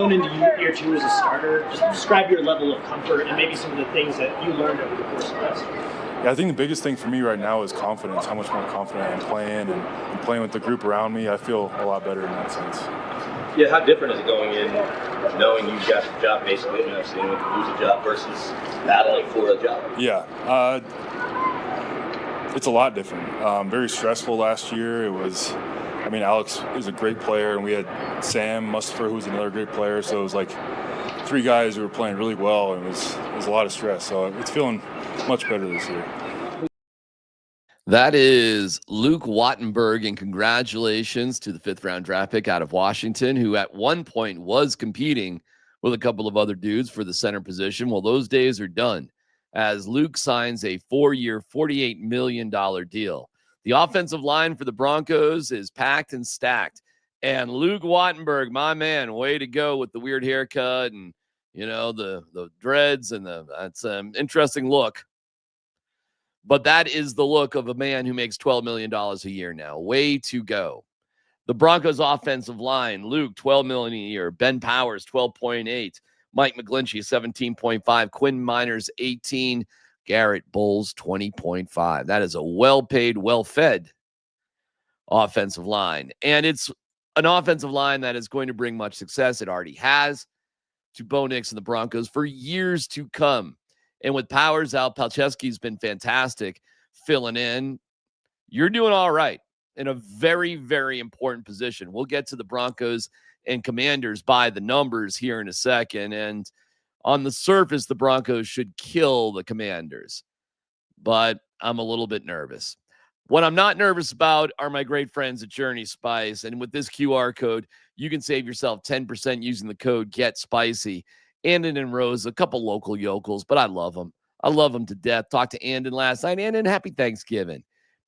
Going into year two as a starter, just describe your level of comfort and maybe some of the things that you learned over the course of this. Yeah, I think the biggest thing for me right now is confidence, how much more confident I'm playing and playing with the group around me. I feel a lot better in that sense. Yeah, how different is it going in knowing you've got the job basically, and seeing you lose a job versus battling for a job? Yeah, it's a lot different. Very stressful last year. Alex is a great player, and we had Sam Mustapher, who's another great player. So it was like three guys who were playing really well, and it was a lot of stress. So it's feeling much better this year. That is Luke Wattenberg, and congratulations to the 5th-round draft pick out of Washington, who at one point was competing with a couple of other dudes for the center position. Well, those days are done as Luke signs a 4-year, $48 million deal. The offensive line for the Broncos is packed and stacked. And Luke Wattenberg, my man, way to go with the weird haircut and, the dreads and that's an interesting look. But that is the look of a man who makes $12 million a year now. Way to go. The Broncos offensive line, Luke, $12 million a year. Ben Powers, 12.8. Mike McGlinchey, 17.5. Quinn Miners, 18. Garrett Bowles, 20.5. That is a well-paid, well-fed offensive line. And it's an offensive line that is going to bring much success. It already has to Bo Nix and the Broncos for years to come. And with Powers out, Palczewski's been fantastic filling in. You're doing all right in a very, very important position. We'll get to the Broncos and Commanders by the numbers here in a second. And on the surface, the Broncos should kill the Commanders. But I'm a little bit nervous. What I'm not nervous about are my great friends at Journey Spice. And with this QR code, you can save yourself 10% using the code GETSPICY. Andon and Rose, a couple local yokels, but I love them. I love them to death. Talked to Andon last night. Andon, happy Thanksgiving.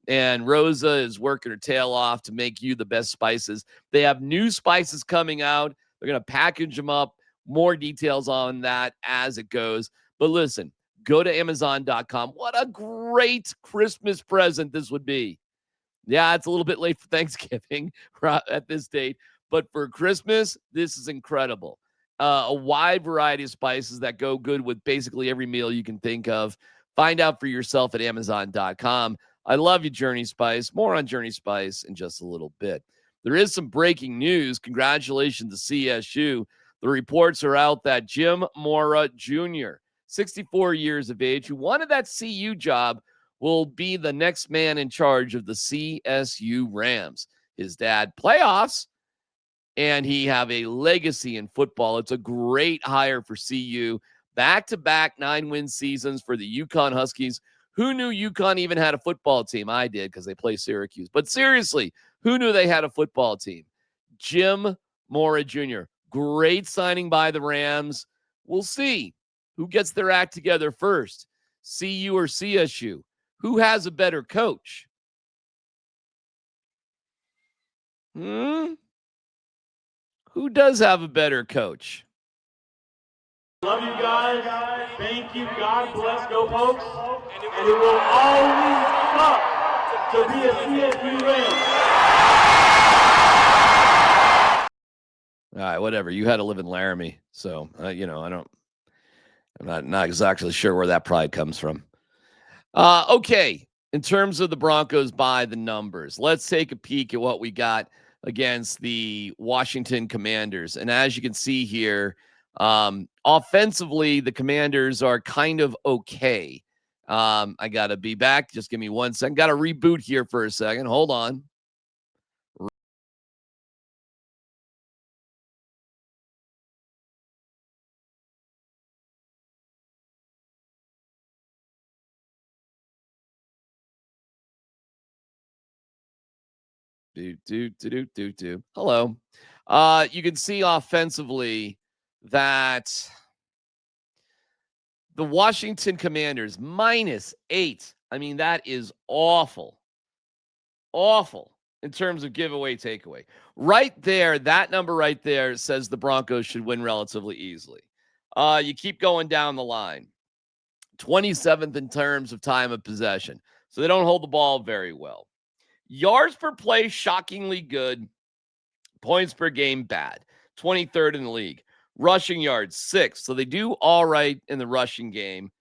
And Rosa is working her tail off to make you the best spices. They have new spices coming out. They're going to package them up. More details on that as it goes. But listen, go to Amazon.com. What a great Christmas present this would be. Yeah, it's a little bit late for Thanksgiving at this date. But for Christmas, this is incredible. A wide variety of spices that go good with basically every meal you can think of. Find out for yourself at Amazon.com. I love you, Journey Spice. More on Journey Spice in just a little bit. There is some breaking news. Congratulations to CSU. The reports are out that Jim Mora Jr., 64 years of age, who wanted that CU job, will be the next man in charge of the CSU Rams. His dad, playoffs, and he have a legacy in football. It's a great hire for CU. Back-to-back 9-win seasons for the UConn Huskies. Who knew UConn even had a football team? I did because they play Syracuse. But seriously, who knew they had a football team? Jim Mora Jr., great signing by the Rams. We'll see who gets their act together first, CU or CSU. Who has a better coach? Who does have a better coach? Love you guys. Thank you. God bless. Go Pokes. And it will always suck to be a CSU Ram. All right, whatever. You had to live in Laramie, so I'm not exactly sure where that pride comes from. Okay, in terms of the Broncos by the numbers, let's take a peek at what we got against the Washington Commanders. And as you can see here, offensively, the Commanders are kind of okay. I got to be back. Just give me 1 second. Got to reboot here for a second. Hold on. Hello. You can see offensively that the Washington Commanders -8. I mean, that is awful. Awful in terms of giveaway takeaway. Right there, that number right there says the Broncos should win relatively easily. You keep going down the line. 27th in terms of time of possession. So they don't hold the ball very well. Yards per play, shockingly good. Points per game, bad. 23rd in the league. Rushing yards, 6. So they do all right in the rushing game.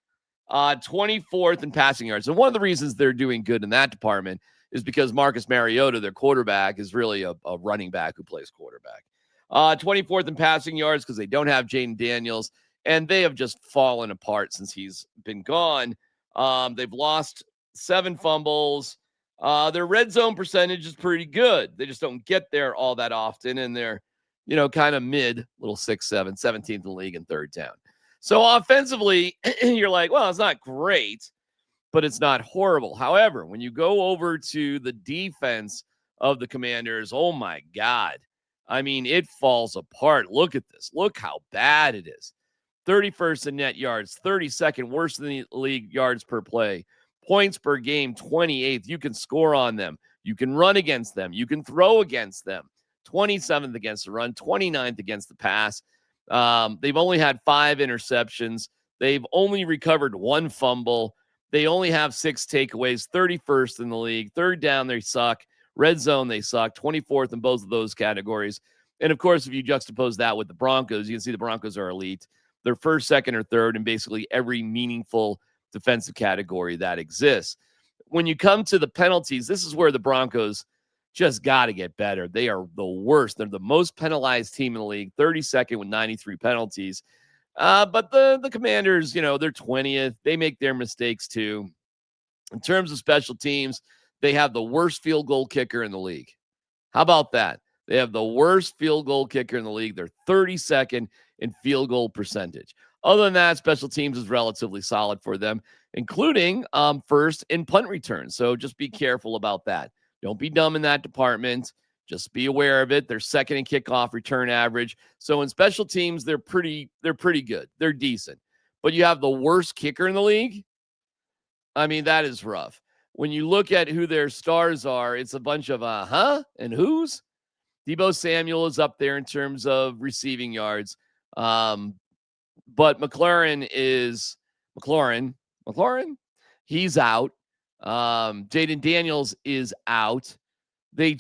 24th in passing yards. And one of the reasons they're doing good in that department is because Marcus Mariota, their quarterback, is really a running back who plays quarterback. 24th in passing yards because they don't have Jaden Daniels, and they have just fallen apart since he's been gone. They've lost 7 fumbles. Their red zone percentage is pretty good. They just don't get there all that often, and they're, kind of mid, little 6-7, 17th in the league in third down. So offensively, you're like, well, it's not great, but it's not horrible. However, when you go over to the defense of the Commanders, oh my God. I mean, it falls apart. Look at this. Look how bad it is. 31st in net yards, 32nd, worse than the league yards per play. Points per game, 28th. You can score on them. You can run against them. You can throw against them. 27th against the run, 29th against the pass. They've only had 5 interceptions. They've only recovered 1 fumble. They only have 6 takeaways, 31st in the league. Third down, they suck. Red zone, they suck. 24th in both of those categories. And, of course, if you juxtapose that with the Broncos, you can see the Broncos are elite. They're first, second, or third in basically every meaningful defensive category that exists. When you come to the penalties, this is where the Broncos just got to get better. They are the worst. They're the most penalized team in the league, 32nd with 93 penalties. But the Commanders, they're 20th. They make their mistakes too. In terms of special teams, they have the worst field goal kicker in the league. How about that? They have the worst field goal kicker in the league. They're 32nd in field goal percentage. Other than that, special teams is relatively solid for them, including first in punt returns. So just be careful about that. Don't be dumb in that department. Just be aware of it. They're second in kickoff return average. So in special teams, they're pretty good. They're decent. But you have the worst kicker in the league? I mean, that is rough. When you look at who their stars are, it's a bunch of and who's? Deebo Samuel is up there in terms of receiving yards. But McLaurin, he's out. Jaden Daniels is out. They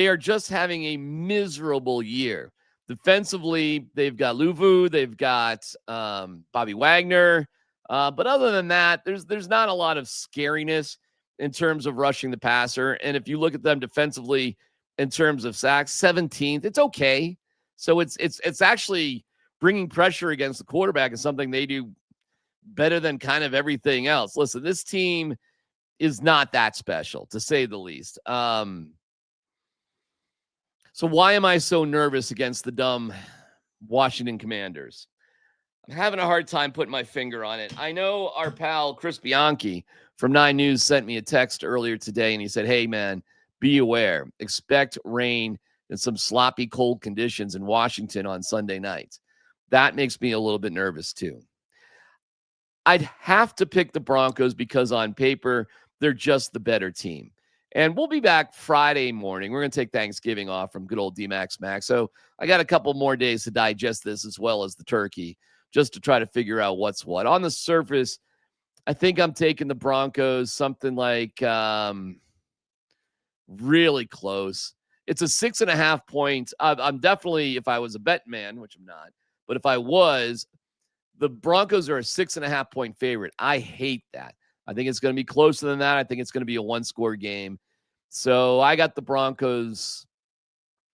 are just having a miserable year. Defensively, they've got Luvu, they've got Bobby Wagner. But other than that, there's not a lot of scariness in terms of rushing the passer. And if you look at them defensively in terms of sacks, 17th, it's okay. So it's actually bringing pressure against the quarterback is something they do better than kind of everything else. Listen, this team is not that special, to say the least. So why am I so nervous against the dumb Washington Commanders? I'm having a hard time putting my finger on it. I know our pal Chris Bianchi from 9 News sent me a text earlier today, and he said, hey, man, be aware. Expect rain and some sloppy cold conditions in Washington on Sunday night. That makes me a little bit nervous, too. I'd have to pick the Broncos because on paper, they're just the better team. And we'll be back Friday morning. We're going to take Thanksgiving off from good old DMac SMaK. So I got a couple more days to digest this as well as the turkey, just to try to figure out what's what. On the surface, I think I'm taking the Broncos something like really close. It's a 6.5 points. I'm definitely, if I was a bet man, which I'm not, but if I was, the Broncos are a 6.5 point favorite. I hate that. I think it's going to be closer than that. I think it's going to be a 1-score game. So I got the Broncos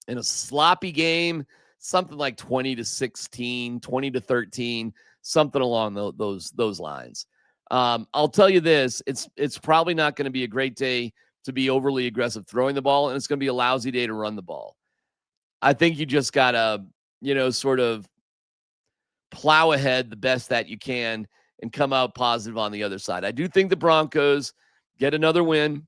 in a sloppy game, something like 20-16, 20-13, something along those lines. I'll tell you this, it's probably not going to be a great day to be overly aggressive throwing the ball, and it's going to be a lousy day to run the ball. I think you just got to, sort of plow ahead the best that you can and come out positive on the other side. I do think the Broncos get another win,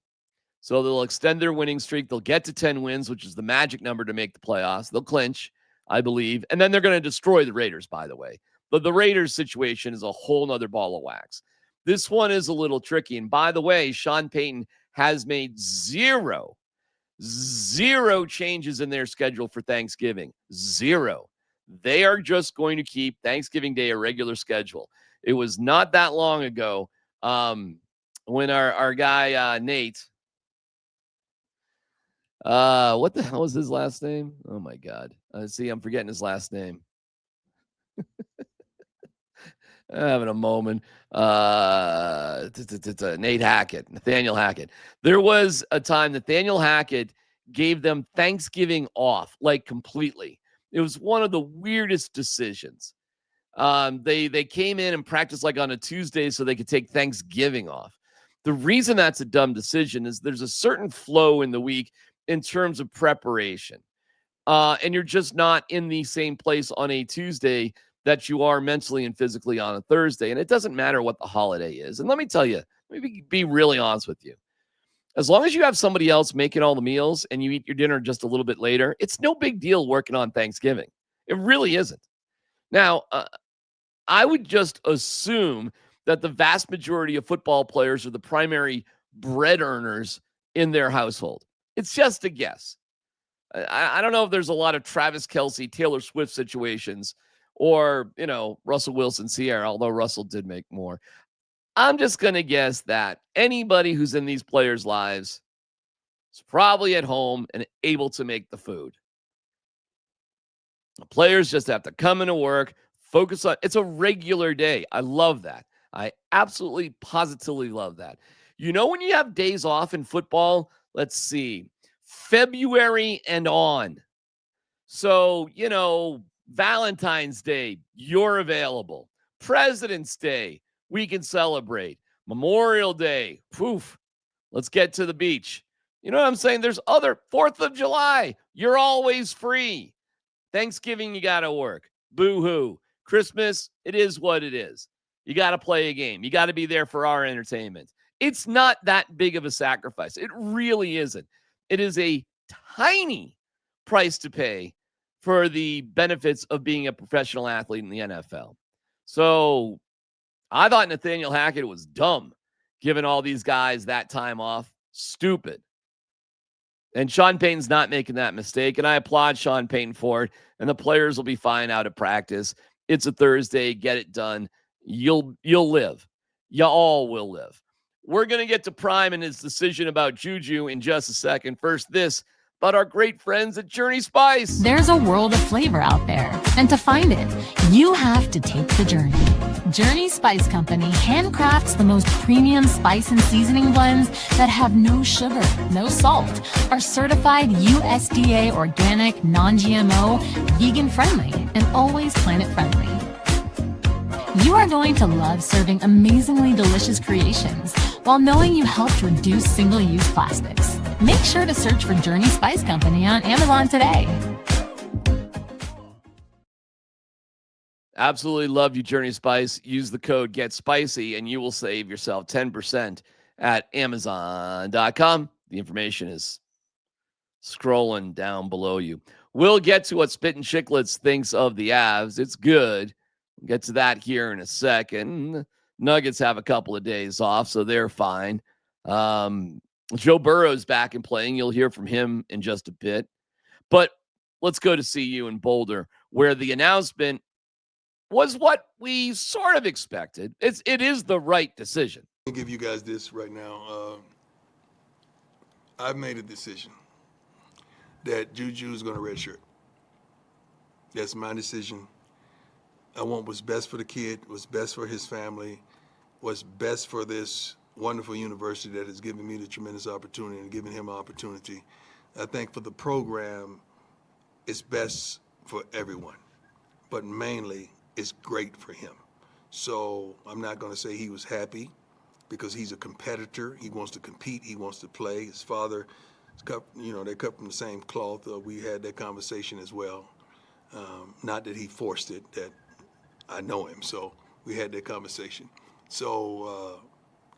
so they'll extend their winning streak. They'll get to 10 wins, which is the magic number to make the playoffs. They'll clinch, I believe, and then they're going to destroy the Raiders, by the way. But the Raiders situation is a whole nother ball of wax. This one is a little tricky. And by the way, Sean Payton has made zero changes in their schedule for Thanksgiving. Zero. They are just going to keep Thanksgiving Day a regular schedule. It was not that long ago when our guy Nate What the hell was his last name? Oh my God. See, I'm forgetting his last name. Having a moment. Nate Hackett, Nathaniel Hackett. There was a time Nathaniel Hackett gave them Thanksgiving off, like completely. It was one of the weirdest decisions. They came in and practiced like on a Tuesday so they could take Thanksgiving off. The reason that's a dumb decision is there's a certain flow in the week in terms of preparation. And you're just not in the same place on a Tuesday that you are mentally and physically on a Thursday. And it doesn't matter what the holiday is. And let me tell you, let me be really honest with you. As long as you have somebody else making all the meals and you eat your dinner just a little bit later, it's no big deal working on Thanksgiving. It really isn't. Now, I would just assume that the vast majority of football players are the primary bread earners in their household. It's just a guess. I don't know if there's a lot of Travis Kelce, Taylor Swift situations or, Russell Wilson, Sierra, although Russell did make more. I'm just going to guess that anybody who's in these players' lives is probably at home and able to make the food. The players just have to come into work, focus on it's a regular day. I love that. I absolutely positively love that. When you have days off in football, let's see, February and on. So, Valentine's Day, you're available. President's Day, we can celebrate. Memorial Day, poof, let's get to the beach. You know what I'm saying? There's other 4th of July, you're always free. Thanksgiving, you got to work. Boo-hoo. Christmas, it is what it is. You got to play a game. You got to be there for our entertainment. It's not that big of a sacrifice. It really isn't. It is a tiny price to pay for the benefits of being a professional athlete in the NFL. So I thought Nathaniel Hackett was dumb, giving all these guys that time off. Stupid. And Sean Payton's not making that mistake, and I applaud Sean Payton for it. And the players will be fine out of practice. It's a Thursday. Get it done. You'll live. You all will live. We're going to get to Prime and his decision about JuJu in just a second. First, this about our great friends at Journey Spice. There's a world of flavor out there, and to find it, you have to take the journey. Journey Spice Company handcrafts the most premium spice and seasoning blends that have no sugar, no salt, are certified USDA organic, non-GMO, vegan-friendly, and always planet-friendly. You are going to love serving amazingly delicious creations while knowing you helped reduce single-use plastics. Make sure to search for Journey Spice Company on Amazon today. Absolutely love you, Journey Spice. Use the code GETSPICY and you will save yourself 10% at Amazon.com. The information is scrolling down below you. We'll get to what Spittin' Chicklets thinks of the Avs. It's good. We'll get to that here in a second. Nuggets have a couple of days off, so they're fine. Joe Burrow's back and playing. You'll hear from him in just a bit. But let's go to CU in Boulder, where the announcement was what we sort of expected. It is the right decision. I'll give you guys this right now. I've made a decision that JuJu is going to redshirt. That's my decision. I want what's best for the kid, what's best for his family, what's best for this wonderful university that has given me the tremendous opportunity and given him an opportunity. I think for the program, it's best for everyone, but mainly it's great for him. So I'm not going to say he was happy because he's a competitor. He wants to compete. He wants to play. His father, they cut from the same cloth. We had that conversation as well. Not that he forced it, that I know him, so we had that conversation. So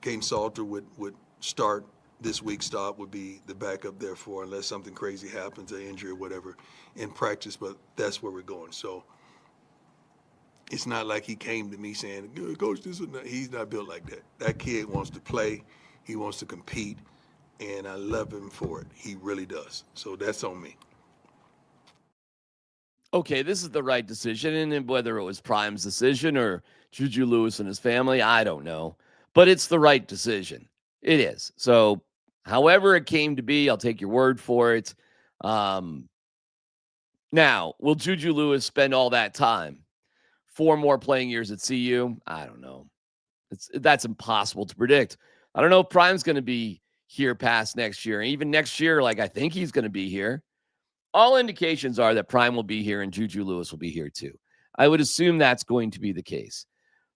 Kane Salter would start this week. Stop would be the backup therefore, unless something crazy happens, an injury or whatever, in practice, but that's where we're going. So it's not like he came to me saying, Coach, this is not. He's not built like that. That kid wants to play. He wants to compete, and I love him for it. He really does. So that's on me. Okay, this is the right decision, and whether it was Prime's decision or JuJu Lewis and his family, I don't know. But it's the right decision. It is. So However it came to be, I'll take your word for it. Now, will JuJu Lewis spend all that time? 4 more playing years at CU? I don't know. That's impossible to predict. I don't know if Prime's going to be here past next year. Even next year, like, I think he's going to be here. All indications are that Prime will be here and JuJu Lewis will be here too. I would assume that's going to be the case.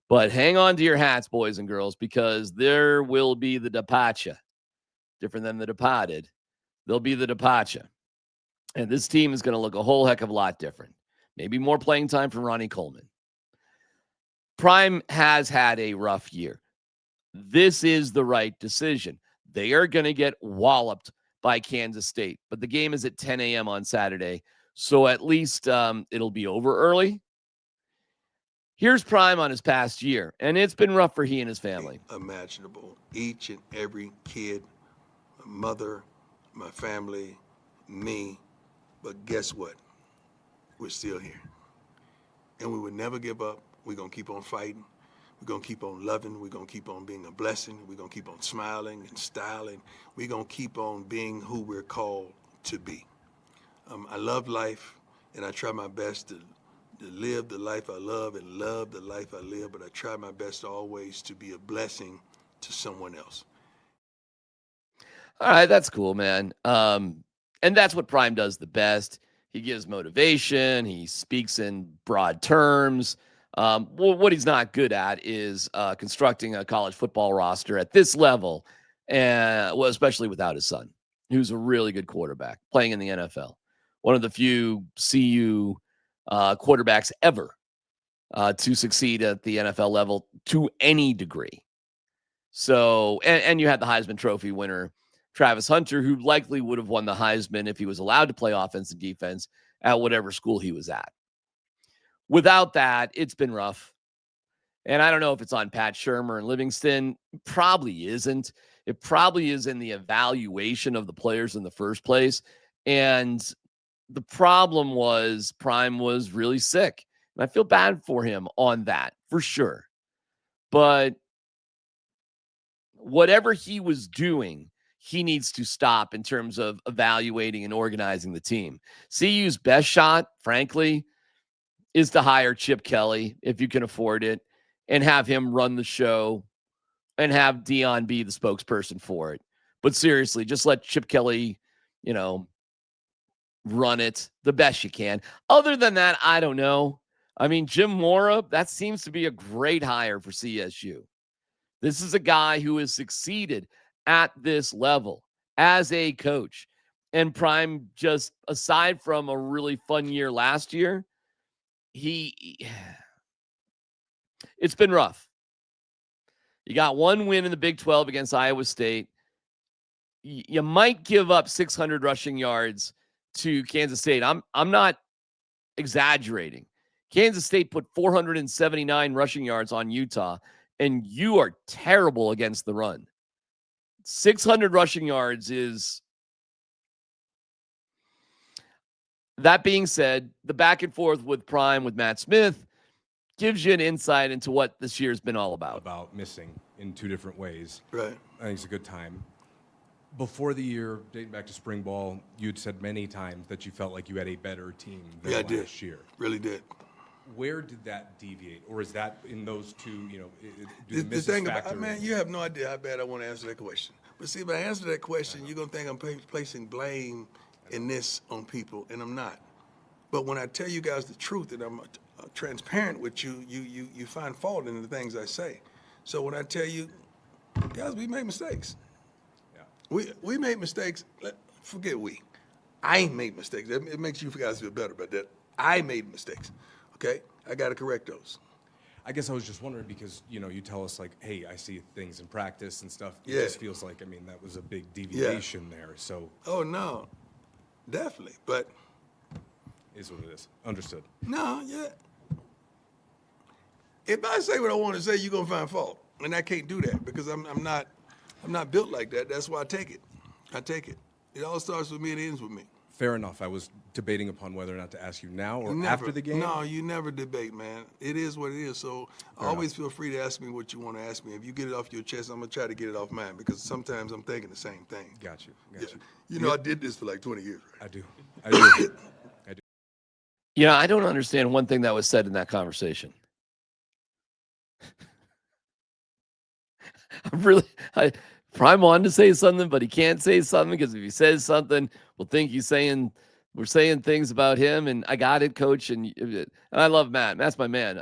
But hang on to your hats, boys and girls, because there will be the departure. Different than the departed. There'll be the departure. And this team is going to look a whole heck of a lot different. Maybe more playing time for Ronnie Coleman. Prime has had a rough year. This is the right decision. They are going to get walloped by Kansas State, but the game is at 10 a.m. on Saturday, so at least it'll be over early. Here's Prime on his past year, and it's been rough for he and his family. Imaginable. Each and every kid, my mother, my family, me, but guess what? We're still here. And we would never give up. We're going to keep on fighting. We're going to keep on loving. We're going to keep on being a blessing. We're going to keep on smiling and styling. We're going to keep on being who we're called to be. I love life, and I try my best to live the life I love and love the life I live, but I try my best always to be a blessing to someone else. All right, that's cool, man. And that's what Prime does the best. He gives motivation. He speaks in broad terms. Well, what he's not good at is constructing a college football roster at this level, and well, especially without his son, who's a really good quarterback playing in the NFL. One of the few CU quarterbacks ever to succeed at the NFL level to any degree. So, and you had the Heisman Trophy winner, Travis Hunter, who likely would have won the Heisman if he was allowed to play offense and defense at whatever school he was at. Without that, it's been rough. And I don't know if it's on Pat Shurmur and Livingston. Probably isn't. It probably is in the evaluation of the players in the first place. And the problem was Prime was really sick. And I feel bad for him on that, for sure. But whatever he was doing, he needs to stop in terms of evaluating and organizing the team. CU's best shot, frankly, is to hire Chip Kelly, if you can afford it, and have him run the show and have Dion be the spokesperson for it. But seriously, just let Chip Kelly, run it the best you can. Other than that, I don't know. I mean, Jim Mora, that seems to be a great hire for CSU. This is a guy who has succeeded at this level as a coach. And Prime, just aside from a really fun year last year, it's been rough. You got one win in the Big 12 against Iowa State. You might give up 600 rushing yards to Kansas State. I'm not exaggerating. Kansas State put 479 rushing yards on Utah, and you are terrible against the run. 600 rushing yards is... That being said, the back and forth with Prime, with Matt Smith, gives you an insight into what this year's been all about. About missing in 2 different ways. Right. I think it's a good time. Before the year, dating back to spring ball, you'd said many times that you felt like you had a better team than last year. Really did. Where did that deviate? Or is that in those 2, the thing about, man, you have no idea how bad I want to answer that question. But see, if I answer that question, you're going to think I'm placing blame in this on people, and I'm not. But when I tell you guys the truth and I'm transparent with you, you find fault in the things I say. So when I tell you, guys, we make mistakes. Yeah. We made mistakes. Forget we. I made mistakes. It makes you guys feel better about that. I made mistakes. Okay? I got to correct those. I guess I was just wondering because, you tell us like, hey, I see things in practice and stuff. It just feels like, that was a big deviation there. So. Oh, no. Definitely, but is what it is. Understood. No, yeah. If I say what I want to say, you're gonna find fault, and I can't do that because I'm not built like that. That's why I take it. It all starts with me and ends with me. Fair enough. I was debating upon whether or not to ask you now or Never. after the game? No, you never debate, man. It is what it is. So always feel free to ask me what you want to ask me. If you get it off your chest, I'm going to try to get it off mine because sometimes I'm thinking the same thing. Got you. You know, I did this for like 20 years. I do. I do. Yeah, I don't understand one thing that was said in that conversation. Prime wanted to say something, but he can't say something because if he says something, we'll think we're saying things about him. And I got it, Coach. And I love Matt. Matt's my man.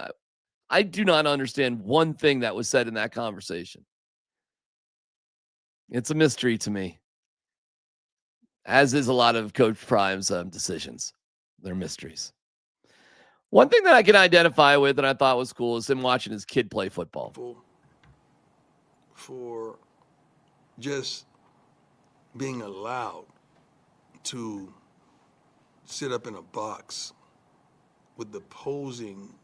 I do not understand one thing that was said in that conversation. It's a mystery to me, as is a lot of Coach Prime's decisions. They're mysteries. One thing that I can identify with and I thought was cool is him watching his kid play football. For just being allowed to sit up in a box with the opposing,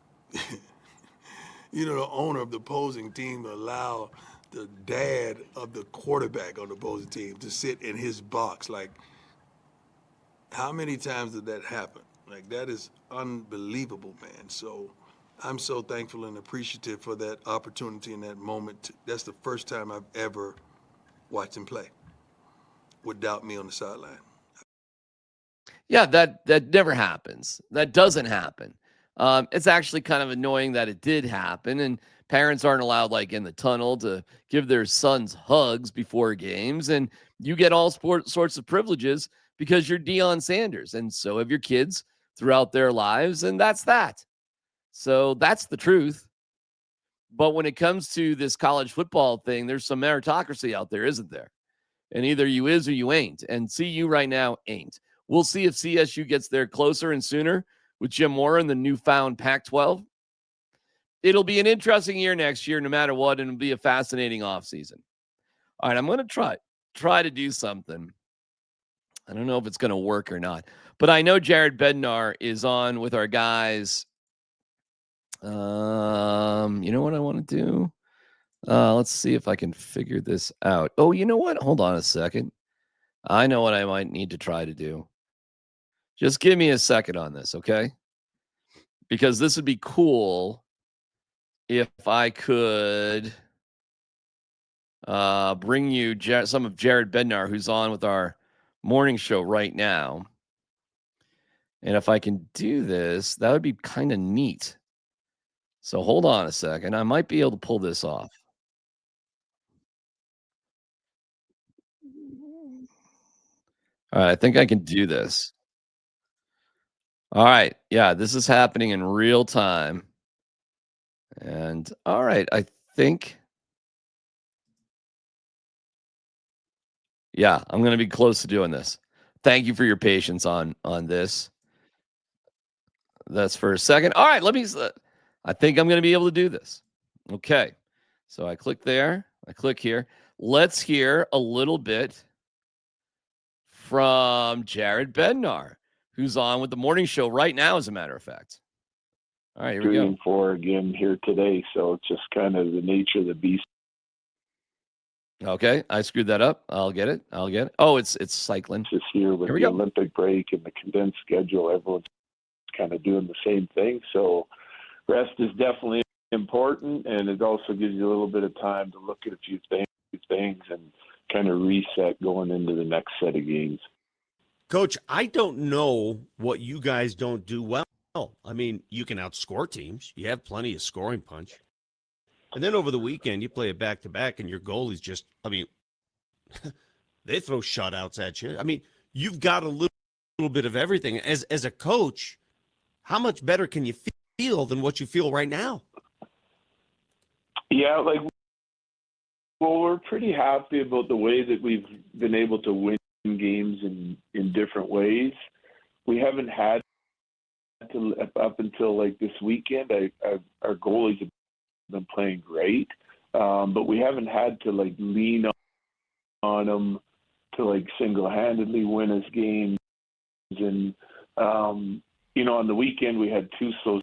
the owner of the opposing team allow the dad of the quarterback on the opposing team to sit in his box. Like, how many times did that happen? Like, that is unbelievable, man. So I'm so thankful and appreciative for that opportunity in that moment. That's the first time I've ever watched him play without me on the sideline. Yeah, that never happens. That doesn't happen. It's actually kind of annoying that it did happen, and parents aren't allowed, like, in the tunnel to give their sons hugs before games, and you get all sorts of privileges because you're Deion Sanders, and so have your kids throughout their lives, and that's that. So that's the truth. But when it comes to this college football thing, there's some meritocracy out there, isn't there? And either you is or you ain't. And CU right now ain't. We'll see if CSU gets there closer and sooner with Jim Mora and the newfound Pac-12. It'll be an interesting year next year, no matter what, and it'll be a fascinating offseason. All right, I'm going to try to do something. I don't know if it's going to work or not, but I know Jared Bednar is on with our guys. You know what I want to do? Let's see if I can figure this out. Oh, you know what? Hold on a second. I know what I might need to try to do. Just give me a second on this, okay? Because this would be cool if I could bring you some of Jared Bednar, who's on with our morning show right now. And if I can do this, that would be kind of neat. So hold on a second. I might be able to pull this off. All right, I think I can do this. All right. Yeah, this is happening in real time. And all right, I think. Yeah, I'm going to be close to doing this. Thank you for your patience on this. That's for a second. All right, I think I'm going to be able to do this. Okay. So I click there. I click here. Let's hear a little bit from Jared Bednar, who's on with the morning show right now, as a matter of fact. All right, here we go. 3-4 again here today, so it's just kind of the nature of the beast. Okay, I screwed that up. I'll get it. Oh, it's cycling. This year with the Olympic break and the condensed schedule, everyone's kind of doing the same thing. So rest is definitely important, and it also gives you a little bit of time to look at a few things and kind of reset going into the next set of games. Coach, I don't know what you guys don't do well. I mean, you can outscore teams. You have plenty of scoring punch. And then over the weekend, you play a back-to-back, and your goalie's just, they throw shutouts at you. I mean, you've got a little bit of everything. As a coach, how much better can you feel than what you feel right now? Yeah, we're pretty happy about the way that we've been able to win games in different ways. We haven't had to, up until this weekend, our goalies have been playing great, but we haven't had to lean on them to single-handedly win us games. And on the weekend we had 2 slow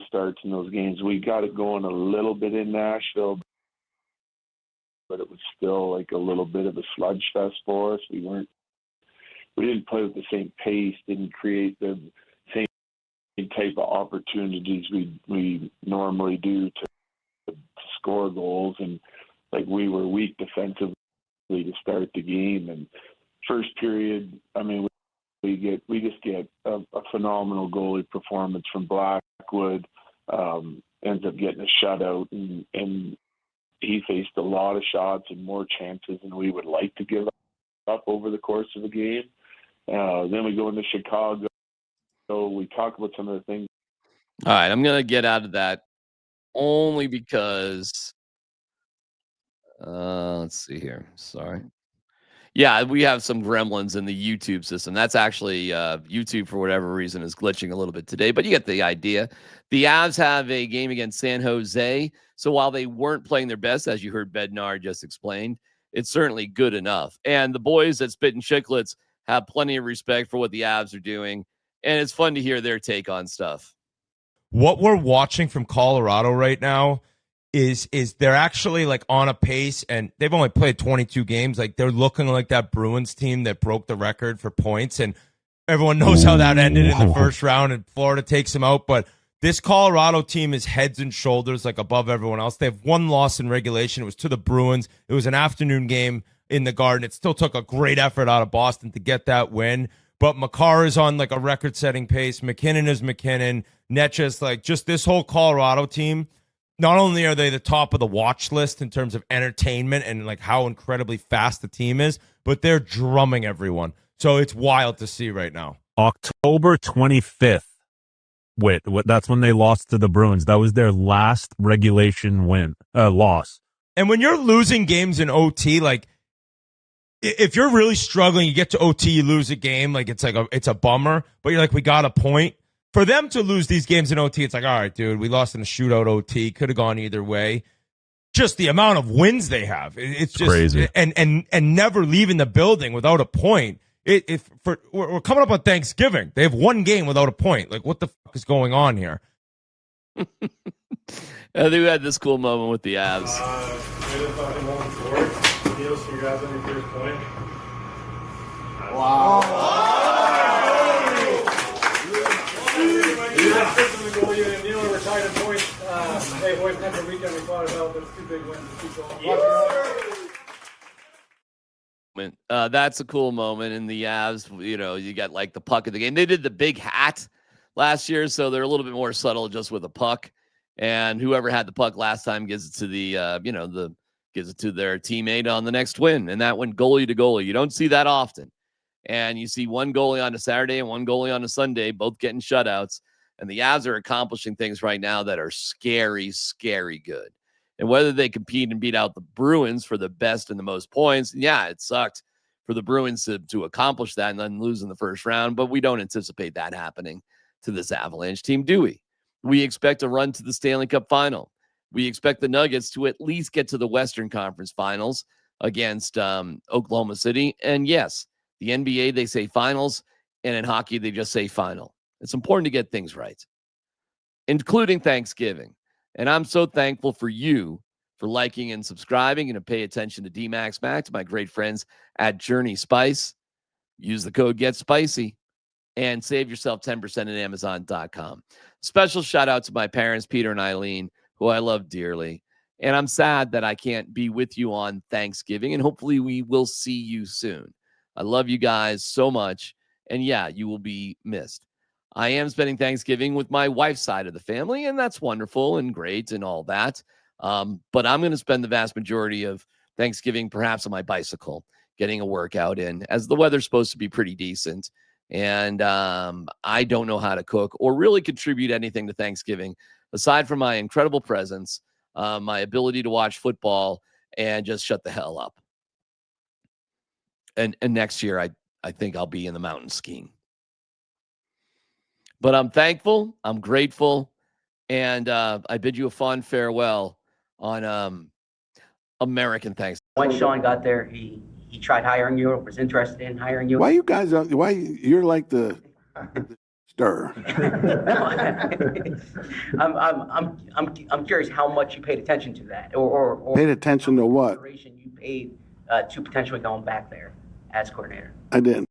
starts in those games. We got it going a little bit in Nashville, but it was still a little bit of a sludge fest for us. We weren't didn't play with the same pace, didn't create the same type of opportunities we normally do to score goals, and like we were weak defensively to start the game. And first period, I mean, we just get a phenomenal goalie performance from Blackwood. Ends up getting a shutout, and he faced a lot of shots and more chances than we would like to give up over the course of the game. Then we go into Chicago. So we talk about some of the things. All right, I'm going to get out of that only because let's see here. Sorry. Yeah, we have some gremlins in the YouTube system. That's actually YouTube, for whatever reason, is glitching a little bit today, but you get the idea. The Avs have a game against San Jose. So while they weren't playing their best, as you heard Bednar just explained, it's certainly good enough. And the boys at Spit and Chicklets have plenty of respect for what the Avs are doing. And it's fun to hear their take on stuff. What we're watching from Colorado right now is they're actually like on a pace, and they've only played 22 games. Like, they're looking like that Bruins team that broke the record for points, and everyone knows how that ended in the first round, and Florida takes them out. But this Colorado team is heads and shoulders like above everyone else. They have one loss in regulation. It was to the Bruins. It was an afternoon game in the Garden. It still took a great effort out of Boston to get that win. But Makar is on like a record-setting pace. McKinnon is McKinnon. Netchus, like, just this whole Colorado team, not only are they the top of the watch list in terms of entertainment and like how incredibly fast the team is, but they're drumming everyone. So it's wild to see right now. October 25th. That's when they lost to the Bruins. That was their last regulation loss. And when you're losing games in OT, like, if you're really struggling, you get to OT, you lose a game, like it's a bummer, but you're like, we got a point. For them to lose these games in OT, it's like, all right, dude, we lost in a shootout OT, could have gone either way. Just the amount of wins they have, it's just crazy. And never leaving the building without a point. We're coming up on Thanksgiving. They have one game without a point. Like, what the fuck is going on here? I think we had this cool moment with the Avs. That's a cool moment in the Avs. You know, you got like the puck of the game. They did the big hat last year, so they're a little bit more subtle just with a puck. And whoever had the puck last time gives it to gives it to their teammate on the next win. And that went goalie to goalie. You don't see that often. And you see one goalie on a Saturday and one goalie on a Sunday, both getting shutouts. And the Avs are accomplishing things right now that are scary, scary good. And whether they compete and beat out the Bruins for the best and the most points, yeah, it sucked for the Bruins to accomplish that and then lose in the first round. But we don't anticipate that happening to this Avalanche team, do we? We expect a run to the Stanley Cup final. We expect the Nuggets to at least get to the Western Conference Finals against Oklahoma City. And yes, the NBA, they say finals, and in hockey, they just say final. It's important to get things right, including Thanksgiving. And I'm so thankful for you for liking and subscribing and to pay attention to DMac SMaK, to my great friends at Journey Spice. Use the code GETSPICY and save yourself 10% at Amazon.com. Special shout out to my parents, Peter and Eileen, who I love dearly. And I'm sad that I can't be with you on Thanksgiving, and hopefully we will see you soon. I love you guys so much. And yeah, you will be missed. I am spending Thanksgiving with my wife's side of the family, and that's wonderful and great and all that. But I'm going to spend the vast majority of Thanksgiving perhaps on my bicycle, getting a workout in, as the weather's supposed to be pretty decent. And I don't know how to cook or really contribute anything to Thanksgiving, aside from my incredible presence, my ability to watch football, and just shut the hell up. And next year, I think I'll be in the mountains skiing. But I'm thankful, I'm grateful, and I bid you a fond farewell on American Thanksgiving. Once Sean got there, he tried hiring you, or was interested in hiring you. Why you're like the stir? I'm curious how much you paid attention to that, or paid attention to what? You paid to potentially going back there as coordinator. I didn't.